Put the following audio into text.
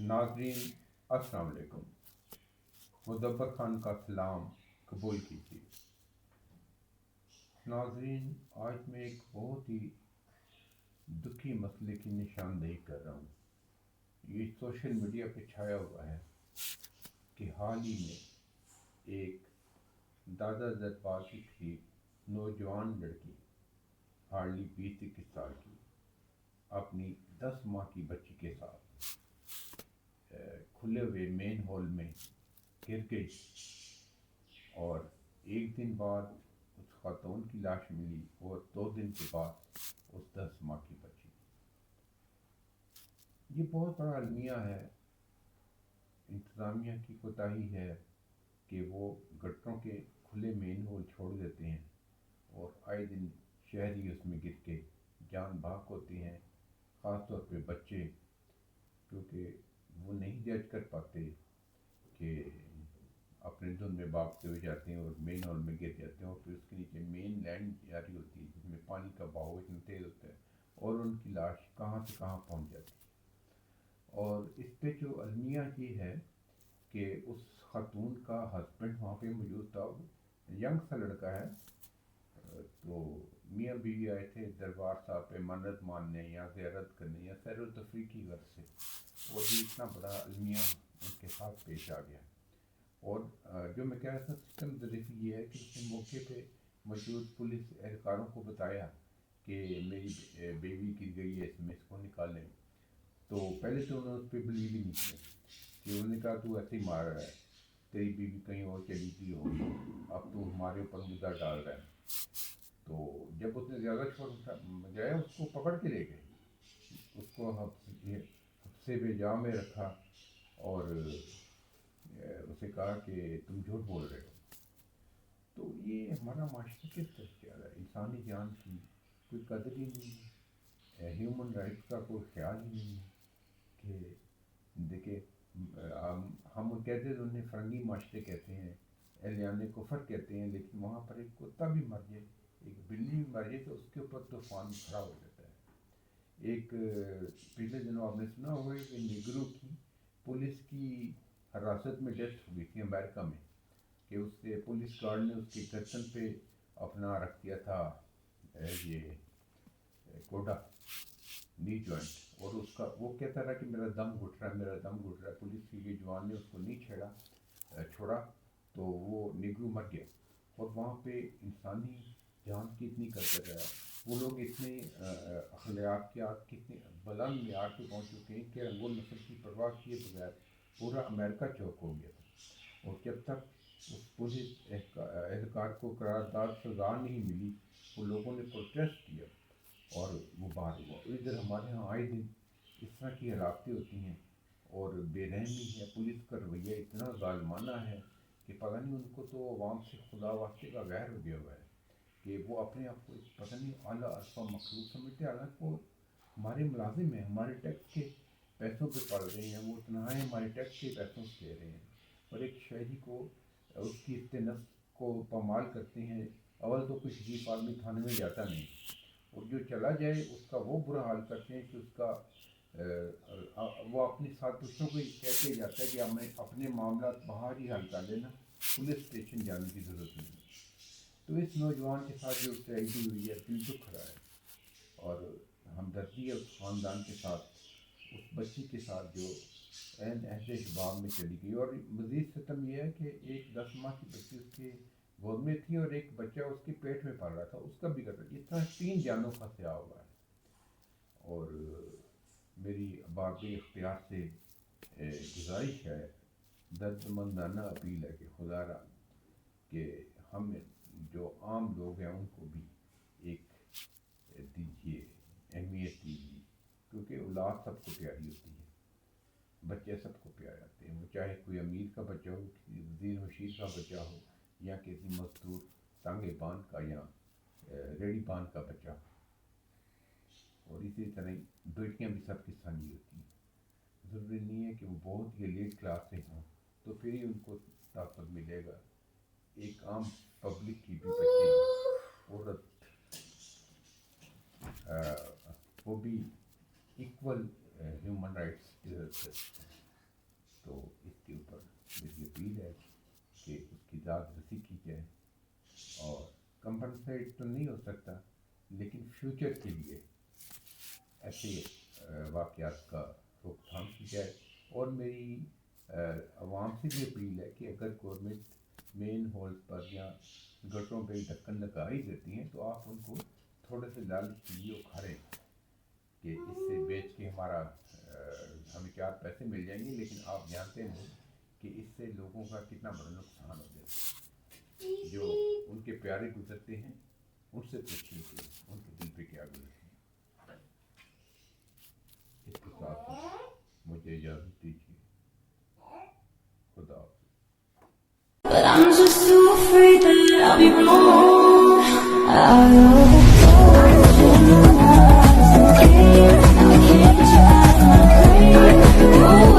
ناظرین السلام علیکم۔ مدبر خان کا سلام قبول کیجیے۔ ناظرین، آج میں ایک بہت ہی دکھی مسئلے کی نشاندہی کر رہا ہوں۔ یہ سوشل میڈیا پہ چھایا ہوا ہے کہ حال ہی میں ایک دادا زربا کی تھی نوجوان لڑکی، ہارڈلی 20-21 سال کی، اپنی 10 ماہ کی بچی کے ساتھ کھلے ہوئے مین ہال میں گر گئی، اور ایک دن بعد اس خاتون کی لاش ملی، اور 2 دن کے بعد اس 10 ماہ کی بچی۔ یہ بہت بڑا المیہ ہے، انتظامیہ کی کوتاہی ہے کہ وہ گٹروں کے کھلے مین ہول چھوڑ دیتے ہیں، اور آئے دن شہری اس میں گر کے جان بحق ہوتے ہیں، خاص طور پہ بچے، کیونکہ وہ نہیں جج کر پاتے کہ اپنے دھن میں بھاگتے ہوئے جاتے ہیں اور مین ہال میں گر جاتے ہیں، اور پھر اس کے نیچے مین لینڈ جاری ہوتی ہے جس میں پانی کا بہاؤ اتنا تیز ہوتا ہے، اور ان کی لاش کہاں سے کہاں پہنچ جاتی ہے۔ اور اس پہ جو المیہ یہ ہے کہ اس خاتون کا ہسبینڈ وہاں پہ موجود تھا، ینگ سا لڑکا ہے، تو میاں بیوی آئے تھے دربار صاحب پہ منت ماننے یا زیارت کرنے یا سیر و تفریح کی غرض سے، اور یہ اتنا بڑا المیہ ان کے ساتھ پیش آ گیا۔ اور جو میں کہہ رہا تھا سسٹم ظریف یہ ہے کہ اس نے موقع پہ موجود پولیس اہلکاروں کو بتایا کہ میری بیوی گر گئی ہے، اس کو نکالیں، تو پہلے تو انہوں نے اس پہ بلیو ہی نہیں کیا، کہ انہوں نے کہا تو ایسے ہی مار رہا ہے، تیری بیوی کہیں اور چلی گئی ہوگی، اب تو ہمارے اوپر مدعا ڈال رہا ہے۔ تو جب اس نے زیادہ چھوڑ جایا، اس کو پکڑ کے لے گئے، اس کو حبسے بے جا میں رکھا، اور اسے کہا کہ تم جھوٹ بول رہے ہو۔ تو یہ ہمارا معاشرہ کس طرح سے آ رہا ہے؟ انسانی جان کی کوئی قدر ہی نہیں ہے، ہیومن رائٹس کا کوئی خیال ہی نہیں ہے کہ دیکھیں ہم کہتے ہیں انہیں فرنگی معاشرے کہتے ہیں، اہلیان کفر کہتے ہیں، لیکن وہاں پر ایک کتا بھی مر جائے، ایک بلی بھی مر جائے تو اس کے اوپر طوفان کھڑا ہو جاتا ہے۔ ایک پچھلے دنوں آپ نے سنا ہوگا کہ نیگرو کی پولیس کی حراست میں ڈیتھ ہو گئی تھی امریکہ میں، کہ اس کے پولیس گارڈ نے اس کے گردن پہ اپنا رکھ دیا تھا یہ کوڈا، نی جوائنٹ، اور اس کا وہ کہتا رہا کہ میرا دم گھٹ رہا ہے، میرا دم گھٹ رہا ہے۔ پولیس کے یہ جوان نے اس کو نہیں چھوڑا، تو وہ نیگرو مر گیا۔ اور وہاں پہ انسانی جان کی اتنی قدر ہے، وہ لوگ اتنے اخلاقیات کی اتنے بلند معیار پہ پہنچ چکے ہیں کہ رنگ و نسل کی پرواہ کیے بغیر پورا امریکہ چوک ہو گیا تھا، اور جب تک اس پولیس اہلکار کو قرارداد سزا نہیں ملی، وہ لوگوں نے پروٹیسٹ کیا اور وہ باہر ہوا۔ ادھر ہمارے ہاں آئے دن اس طرح کی ہلاکتیں ہوتی ہیں، اور بے رحمی ہے، پولیس کا رویہ اتنا ظالمانہ ہے کہ پتہ نہیں ان کو تو عوام سے خدا واسطے کا غیر ہو گیا ہوا ہے کہ وہ اپنے آپ کو پتہ نہیں اعلیٰ الفا مخلوق سمجھتے ہیں، حالانکہ وہ ہمارے ملازم ہیں، ہمارے ٹیکس کے پیسوں پہ پڑ رہے ہیں، وہ تنہائیں ہمارے ٹیکس کے پیسوں سے دے رہے ہیں، اور ایک شہری کو اس کی استنس کو پامال کرتے ہیں۔ اول تو کوئی شریف آدمی تھانے میں جاتا نہیں، اور جو چلا جائے اس کا وہ برا حال کرتے ہیں کہ اس کا وہ اپنے ساتھ دوسروں کو کہتے جاتا ہے کہ ہمیں اپنے معاملات باہر ہی حل کر لینا، پولیس اسٹیشن جانے کی ضرورت نہیں ہے۔ تو اس نوجوان کے ساتھ جو ٹریجڈی ہوئی ہے، دل دکھ رہا ہے، اور ہمدردی ہے اس خاندان کے ساتھ، اس بچی کے ساتھ جو عین عہد شباب میں چلی گئی۔ اور مزید ستم یہ ہے کہ ایک 10 ماہ کی بچی اس کے گود میں تھی، اور ایک بچہ اس کے پیٹ میں پل رہا تھا، اس کا بھی قتل۔ اس طرح 3 جانوں کا سیاہ ہوا ہے، اور میری باب اختیار سے گزارش ہے، درد مندانہ اپیل ہے کہ خدا را کہ ہم جو عام لوگ ہیں ان کو بھی ایک دیجیے، اہمیت دیجیے، کیونکہ اولاد سب کو پیاری ہوتی ہے، بچے سب کو پیارے آتے ہیں، وہ چاہے کوئی امیر کا بچہ ہو، کسی وزیر مشیر کا بچہ ہو، یا کسی مزدور ٹانگے بان کا یا ریڑی بان کا بچہ ہو۔ اور اسی طرح بیٹیاں بھی سب کی سانجھی ہوتی ہیں، ضروری نہیں ہے کہ وہ بہت ہی لیٹ کلاس سے ہوں تو پھر ہی ان کو طاقت ملے گا۔ ایک عام پبلک کی بھی بچے، عورت، وہ بھی ایکول ہیومن رائٹس ڈیزرو کرتے ہیں۔ تو اس کے اوپر میری اپیل ہے کہ اس کی ذات رسی کی جائے، اور کمپنسیٹ تو نہیں ہو سکتا لیکن فیوچر کے لیے ایسے واقعات کا روک تھام کی جائے۔ اور میری عوام سے بھی اپیل ہے کہ اگر گورنمنٹ مین ہول پر یا گٹروں پہ ڈھکن لگا ہی دیتی ہیں تو آپ ان کو تھوڑے سے لالچ کے لیے اکھاڑیں کہ اس سے بیچ کے ہمیں 4 پیسے مل جائیں گے، لیکن آپ جانتے ہیں کہ اس سے لوگوں کا کتنا بڑا نقصان ہو جاتا ہے۔ جو ان کے پیارے گزرتے ہیں ان سے پوچھیں کہ ان کے دل پہ کیا گزرتے ہیں۔ اس کے ساتھ مجھے اجازت دیجیے، خدا حافظ۔ But I'm just too afraid that I'll be wrong. I know I can't try my way.